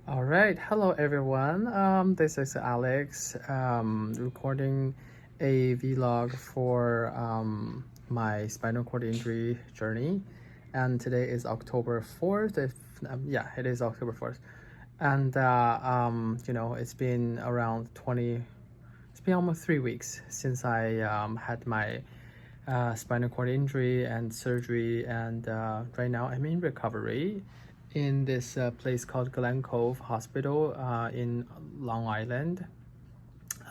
All right, hello everyone. This is Alex, recording a vlog for my spinal cord injury journey, and today is October 4th. Yeah, it is October 4th, and it's been around 20. It's been almost 3 weeks since I had my spinal cord injury and surgery, and right now I'm in recovery in this place called Glen Cove Hospital in Long Island,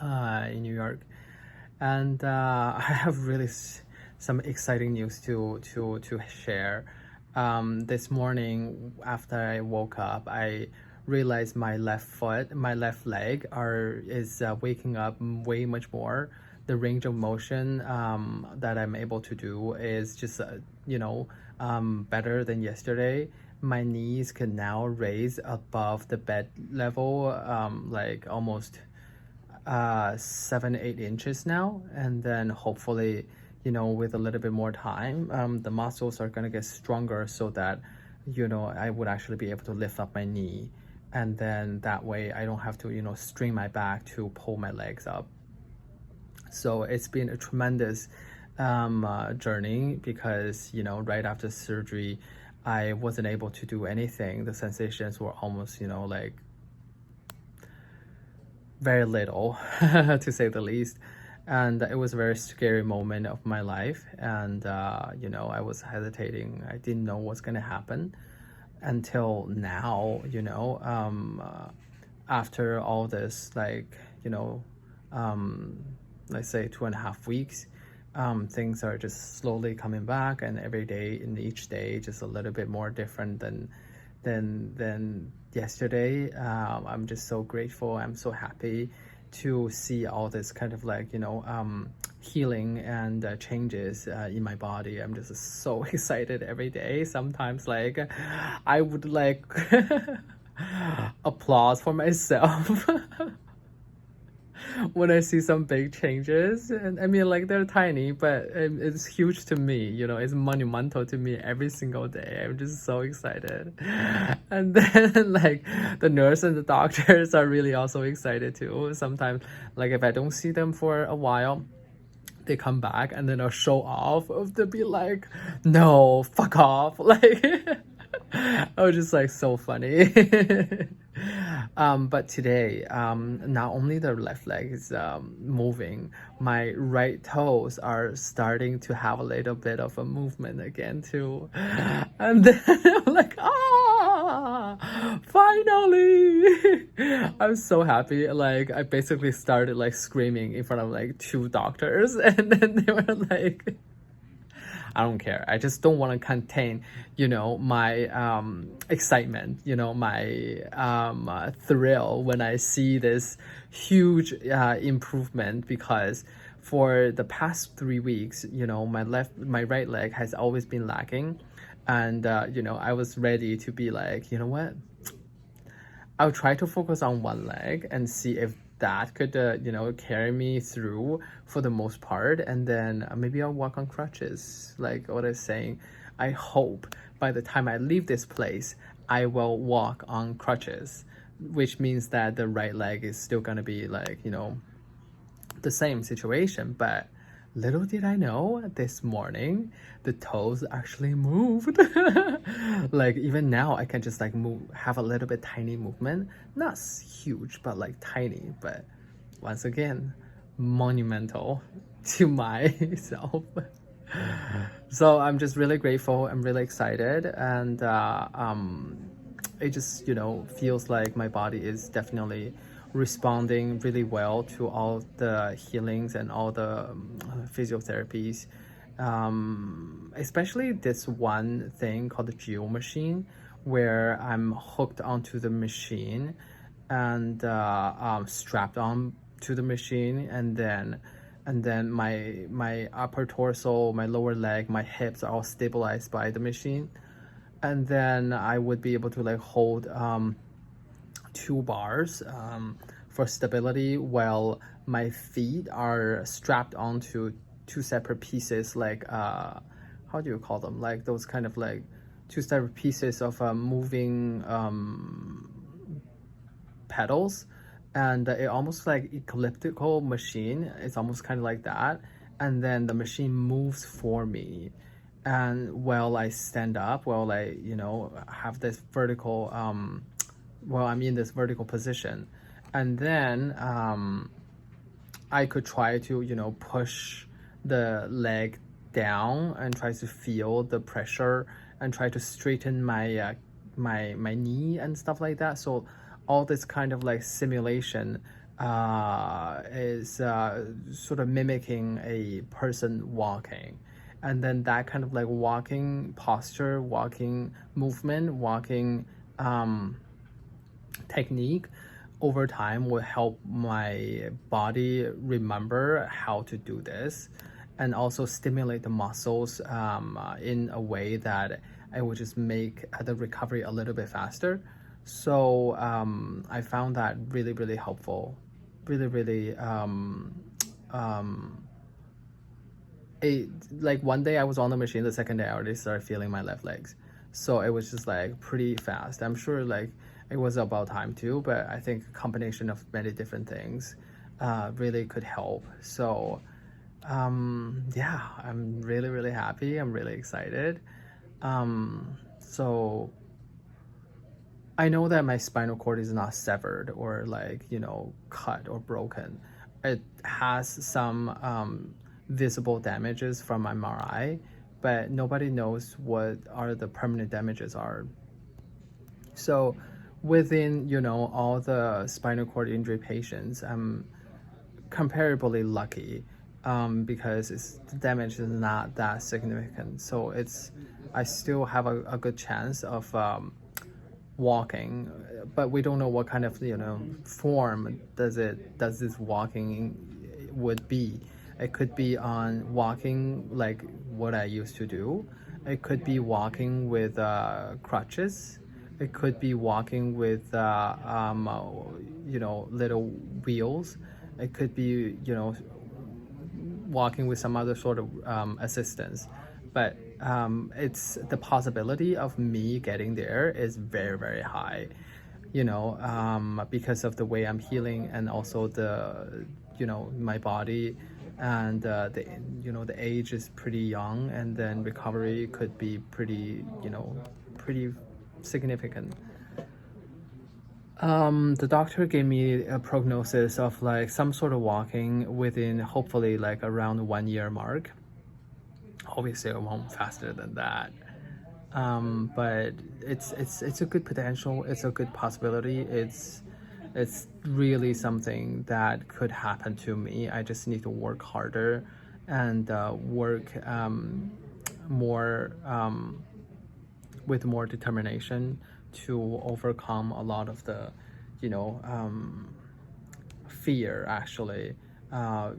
in New York. And I have really some exciting news to share. This morning after I woke up, I realized my left leg is waking up way much more. The range of motion that I'm able to do is just better than yesterday. My knees can now raise above the bed level, like almost 7-8 inches now, and then hopefully, with a little bit more time, the muscles are gonna get stronger so that I would actually be able to lift up my knee, and then that way I don't have to strain my back to pull my legs up. So it's been a tremendous journey because right after surgery I wasn't able to do anything. The sensations were almost like very little to say the least, and it was a very scary moment of my life. And I was hesitating. I didn't know what's gonna happen until now. After all this, let's say 2.5 weeks, things are just slowly coming back, and every day in each day just a little bit more different than yesterday. I'm just so grateful. I'm so happy to see all this kind of healing and changes in my body. I'm just so excited every day. Sometimes I would applause for myself when I see some big changes. And I mean, they're tiny, but it's huge to me. It's monumental to me every single day. I'm just so excited. And then the nurse and the doctors are really also excited too. Sometimes, if I don't see them for a while, they come back and then they'll show off. They'll be like, no, fuck off. I was just so funny. But today, not only the left leg is moving, my right toes are starting to have a little bit of a movement again too. And then I'm like, finally! I'm so happy. I basically started screaming in front of 2 doctors, and then they were like, I don't care. I just don't want to contain, my excitement, my thrill when I see this huge improvement. Because for the past 3 weeks, my right leg has always been lacking, and I was ready to be like, you know what? I'll try to focus on one leg and see if that could carry me through for the most part, and then maybe I'll walk on crutches. Like what I was saying, I hope by the time I leave this place I will walk on crutches, which means that the right leg is still gonna be the same situation. But little did I know, this morning the toes actually moved. Even now I can just move, have a little bit tiny movement, not huge but tiny, but once again monumental to myself. So I'm just really grateful. I'm really excited, and it just feels like my body is definitely responding really well to all the healings and all the physiotherapies, especially this one thing called the geo machine, where I'm hooked onto the machine and strapped on to the machine, and then my upper torso, my lower leg, my hips are all stabilized by the machine, and then I would be able to hold 2 bars for stability, while my feet are strapped onto 2 separate pieces, how do you call them, those kind of 2 separate pieces of moving pedals, and it almost like elliptical machine. It's almost kind of like that, and then the machine moves for me. And while I stand up, while I, have this vertical, well, I'm in this vertical position, and then I could try to, push the leg down and try to feel the pressure and try to straighten my my knee and stuff like that. So all this kind of like simulation is sort of mimicking a person walking, and then that kind of like walking posture, walking movement, walking technique over time will help my body remember how to do this, and also stimulate the muscles in a way that it will just make the recovery a little bit faster. So I found that really, really helpful. Really, really, like one day I was on the machine, the second day I already started feeling my left legs. So it was just like pretty fast. I'm sure like it was about time too, but I think a combination of many different things really could help. So yeah, I'm really, really happy. I'm really excited. So I know that my spinal cord is not severed or like, cut or broken. It has some visible damages from MRI, but nobody knows what are the permanent damages are. So within, all the spinal cord injury patients, I'm comparably lucky because the damage is not that significant. So I still have a good chance of walking, but we don't know what kind of form does this walking would be. It could be on walking like what I used to do. It could be walking with crutches. It could be walking with little wheels. It could be walking with some other sort of assistance. But it's the possibility of me getting there is very, very high, because of the way I'm healing, and also the my body, and the age is pretty young, and then recovery could be pretty pretty significant. The doctor gave me a prognosis of like some sort of walking within hopefully like around 1 year mark. Obviously I won't faster than that, but it's a good potential. It's a good possibility. It's really something that could happen to me. I just need to work harder and work more with more determination to overcome a lot of the fear actually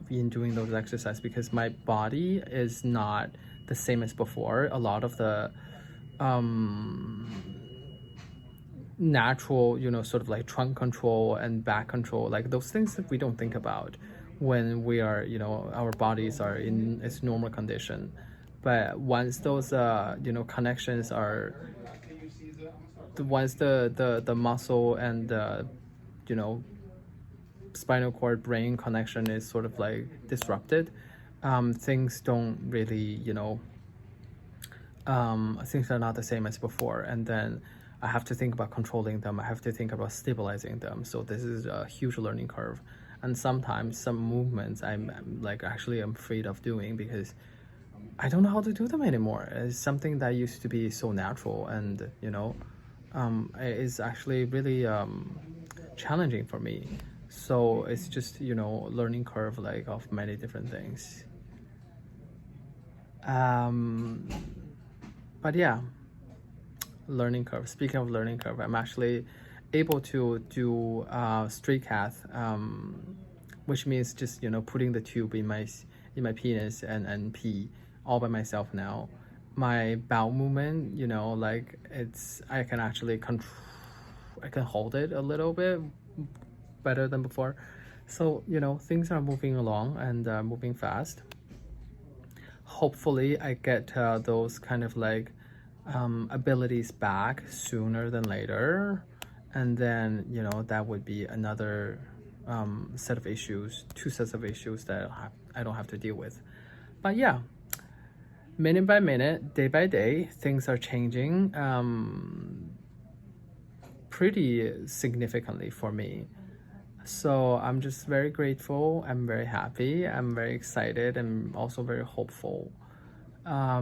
in doing those exercises, because my body is not the same as before. A lot of the natural sort of like trunk control and back control, like those things that we don't think about when we are our bodies are in its normal condition. But once those connections are, once the muscle and spinal cord brain connection is sort of like disrupted, things don't really things are not the same as before, and then I have to think about controlling them. I have to think about stabilizing them. So this is a huge learning curve, and sometimes some movements I'm like actually I'm afraid of doing because I don't know how to do them anymore. It's something that used to be so natural, and it is actually really challenging for me. So it's just learning curve like of many different things. But yeah, learning curve. Speaking of learning curve, I'm actually able to do straight cath, which means just putting the tube in my penis and pee all by myself now. My bowel movement, like I can actually I can hold it a little bit better than before. So things are moving along and moving fast. Hopefully I get those kind of like abilities back sooner than later, And then, you know, that would be another set of issues, two sets of issues that I don't have to deal with. But yeah, minute by minute, day by day, things are changing pretty significantly for me. So I'm just very grateful. I'm very happy. I'm very excited and also very hopeful. I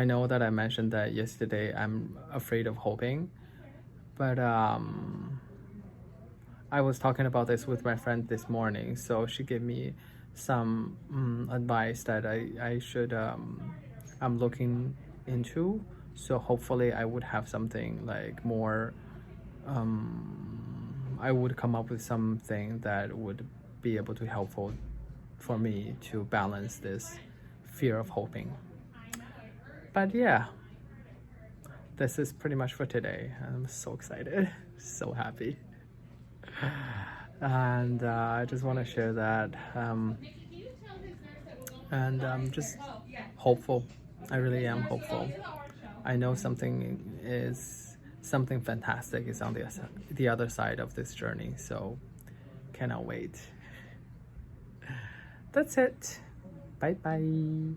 know that I mentioned that yesterday I'm afraid of hoping, but I was talking about this with my friend this morning, so she gave me some advice that I should I'm looking into. So hopefully I would have something like more I would come up with something that would be able to helpful for me to balance this fear of hoping. But yeah, this is pretty much for today. I'm so excited, so happy. And I just want to share that. And I'm just hopeful. I really am hopeful. I know something fantastic is on the other side of this journey, so cannot wait. That's it. Bye bye.